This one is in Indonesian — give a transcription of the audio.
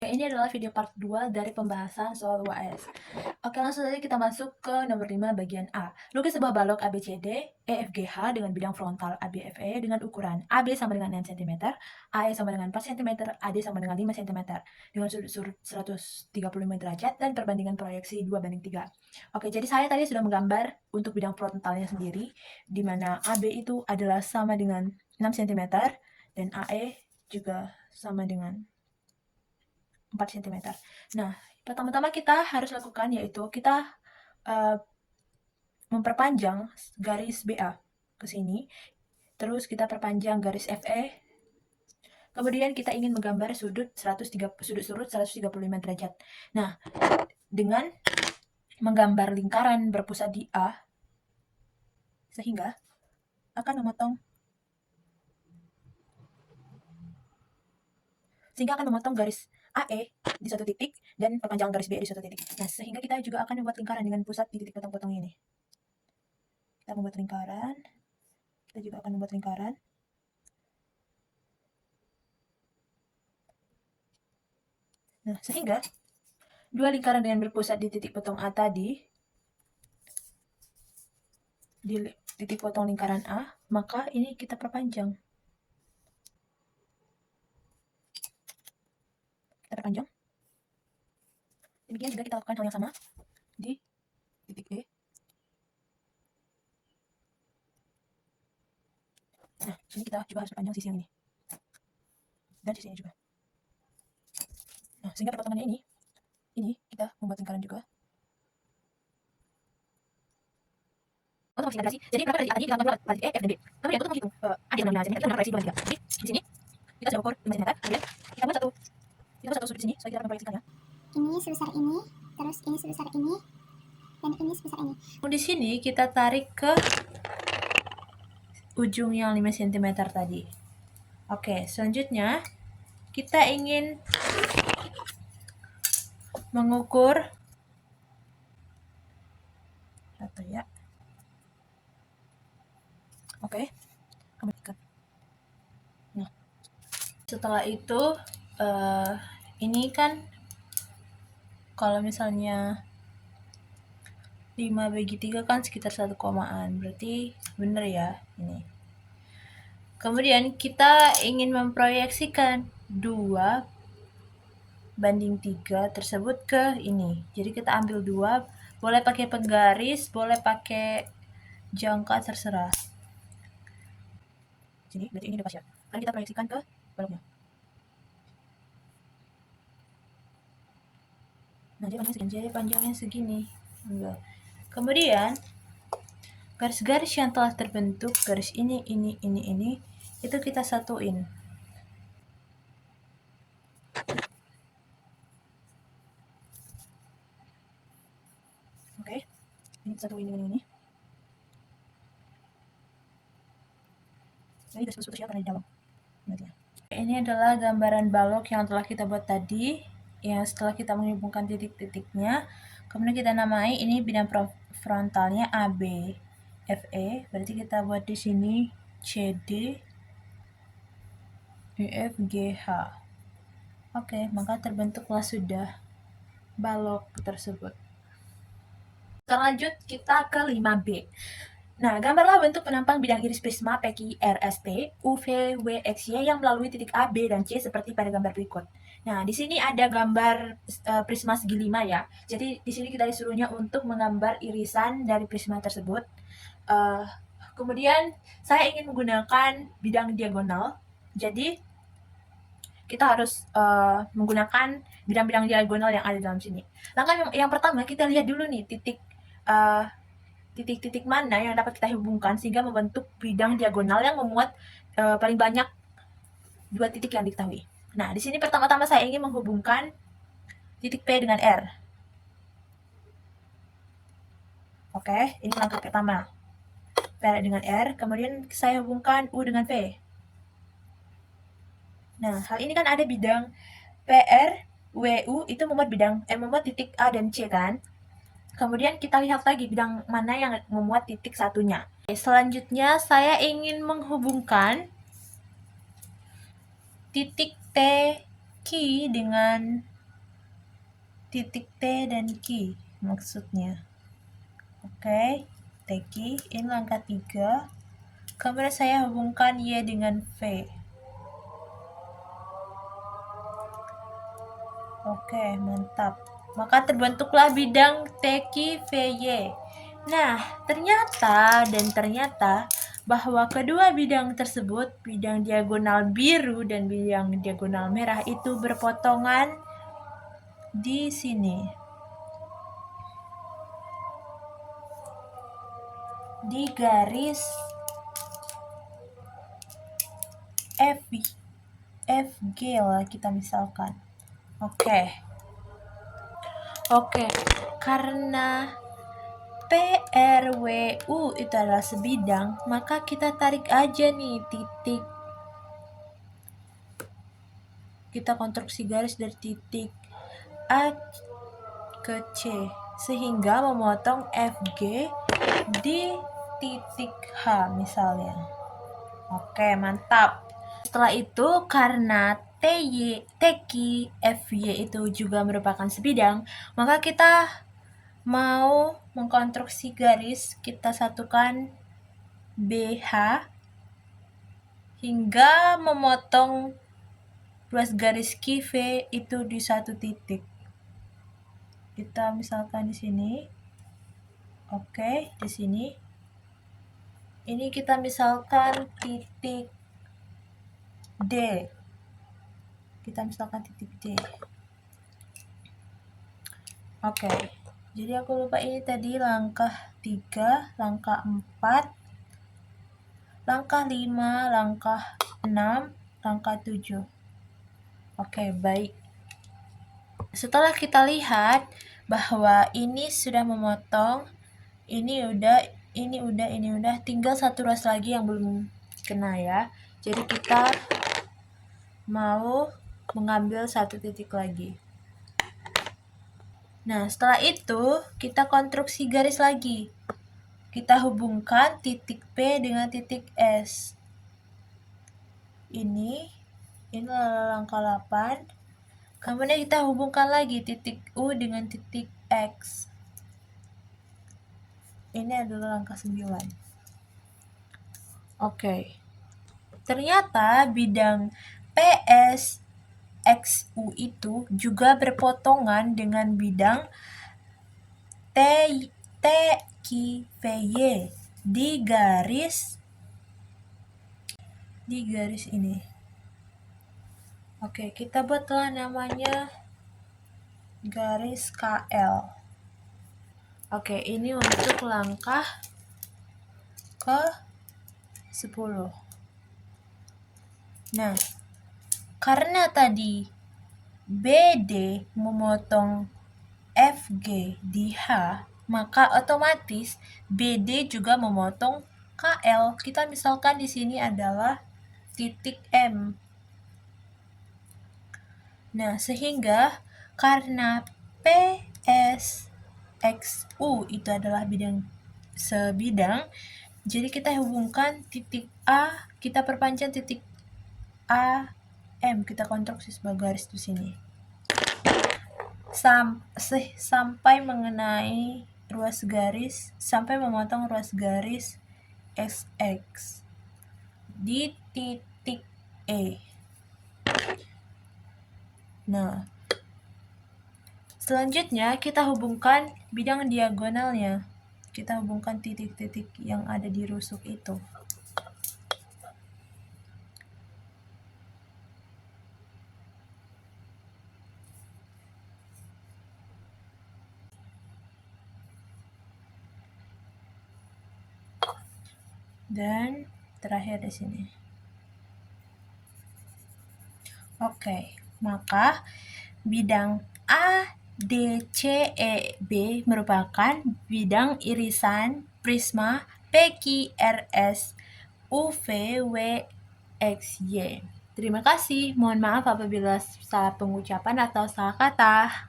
Ini adalah video part 2 dari pembahasan soal UAS. Oke, langsung saja kita masuk ke nomor 5 bagian A. Lukis sebuah balok ABCD, EFGH dengan bidang frontal ABFE dengan ukuran AB sama dengan 6 cm, AE sama dengan 4 cm, AD sama dengan 5 cm, dengan sudut 135 derajat dan perbandingan proyeksi 2:3. Oke, jadi saya tadi sudah menggambar untuk bidang frontalnya sendiri, di mana AB itu adalah sama dengan 6 cm, dan AE juga sama dengan 4 cm. Nah, pertama-tama kita harus lakukan yaitu kita memperpanjang garis BA ke sini, terus kita perpanjang garis FE, kemudian kita ingin menggambar sudut surut 135 derajat. Nah, dengan menggambar lingkaran berpusat di A, sehingga akan memotong garis AE di satu titik dan perpanjangan garis BE di satu titik. Nah, sehingga kita juga akan membuat lingkaran dengan pusat di titik potong-potong ini. Kita membuat lingkaran, kita juga akan membuat lingkaran. Nah, sehingga dua lingkaran dengan berpusat di titik potong A tadi, di titik potong lingkaran A, maka ini kita perpanjang. Kita perpanjang. Demikian juga kita lakukan hal yang sama di titik B. Nah, sini kita juga harus perpanjang sisi yang ini. Dan sisi ini juga. Nah, sehingga perpotongannya ini kita membuat lingkaran juga. Untuk integrasi, jadi berapa dari A tadi kita lakukan pada E, F, dan B. Kemudian untuk menghitung A di 6 cm, kita menggunakan proyeksi 2 3. Jadi, di sini kita sudah ukur 5 cm, kemudian kita buat satu sudut di sini, supaya kita memproyeksikannya. Ini sebesar ini, terus ini sebesar ini, dan ini sebesar ini. Di sini kita tarik ke ujung yang 5 cm tadi. Oke, selanjutnya kita ingin mengukur satu ya. Oke, kemudian nah, setelah itu ini kan kalau misalnya 5/3 kan sekitar 1 komaan, berarti bener ya ini. Kemudian kita ingin memproyeksikan 2/3 tersebut ke ini. Jadi kita ambil 2, boleh pakai penggaris, boleh pakai jangka, terserah. Sini, berarti ini udah pas ya. Sekarang kita proyeksikan ke baloknya. Nah, jadi panjangnya segini. Enggak. Kemudian garis-garis yang telah terbentuk, garis ini, itu kita satuin. Oke, ini satuin dengan ini. Jadi garis putus ada di dalam. Ini adalah gambaran balok yang telah kita buat tadi, yang setelah kita menghubungkan titik-titiknya. Kemudian kita namai ini bidang frontalnya AB, FE. Berarti kita buat di sini CD, EFGH. Oke, maka terbentuklah sudah balok tersebut. Sekarang lanjut kita ke 5B. Nah, gambarlah bentuk penampang bidang iris prisma PQRSP UVWXY yang melalui titik A, B, dan C seperti pada gambar berikut. Nah, di sini ada gambar prisma segi 5 ya. Jadi di sini kita disuruhnya untuk menggambar irisan dari prisma tersebut. Kemudian saya ingin menggunakan bidang diagonal. Jadi kita harus menggunakan bidang-bidang diagonal yang ada dalam sini. Langkah yang pertama, kita lihat dulu nih titik-titik mana yang dapat kita hubungkan sehingga membentuk bidang diagonal yang memuat paling banyak 2 titik yang diketahui. Nah, di sini pertama-tama saya ingin menghubungkan titik P dengan R. Oke, ini langkah pertama. P dengan R, kemudian saya hubungkan U dengan P. Nah, hal ini kan ada bidang PR, WU itu memuat titik A dan C kan? Kemudian kita lihat lagi bidang mana yang memuat titik satunya. Selanjutnya saya ingin menghubungkan titik T Q dengan titik T dan Q maksudnya. Oke, TQ, ini langkah 3. Kemudian saya hubungkan Y dengan V. Oke, mantap. Maka terbentuklah bidang TQVY. Nah, ternyata bahwa kedua bidang tersebut, bidang diagonal biru dan bidang diagonal merah itu berpotongan di sini. Di garis FG lah kita misalkan. Oke, karena PRWU itu adalah sebidang, maka kita tarik aja nih titik. Kita konstruksi garis dari titik A ke C, sehingga memotong FG di titik H misalnya. Oke, mantap. Setelah itu, karena TQ, FY itu juga merupakan sebidang, maka kita mau mengkonstruksi garis, kita satukan BH hingga memotong ruas garis QV itu di satu titik. Kita misalkan di sini. Oke, di sini. Ini kita misalkan titik D. Kita misalkan titik D. Oke. Jadi aku lupa ini tadi langkah 3, langkah 4, langkah 5, langkah 6, langkah 7. Oke, baik. Setelah kita lihat bahwa ini sudah memotong, ini udah, tinggal satu ruas lagi yang belum kena ya. Jadi kita mau mengambil satu titik lagi. Nah, setelah itu kita konstruksi garis lagi. Kita hubungkan titik P dengan titik S. Ini langkah 8. Kemudian kita hubungkan lagi titik U dengan titik X. Ini adalah langkah 9. Oke. Ternyata bidang PSXU itu juga berpotongan dengan bidang TQVY di garis ini. Oke, kita buatlah namanya garis KL. Oke, ini untuk langkah ke 10. Nah, karena tadi BD memotong FG di H, maka otomatis BD juga memotong KL. Kita misalkan di sini adalah titik M. Nah, sehingga karena PSXU itu adalah bidang sebidang, jadi kita hubungkan titik A, kita perpanjang titik A, M, kita konstruksi sebagai garis di sini. Sampai mengenai ruas garis, sampai memotong ruas garis SX di titik E. Nah, selanjutnya kita hubungkan bidang diagonalnya. Kita hubungkan titik-titik yang ada di rusuk itu. Dan terakhir di sini. Oke, maka bidang ADCEB merupakan bidang irisan prisma PQRS UVWXY. Terima kasih. Mohon maaf apabila salah pengucapan atau salah kata.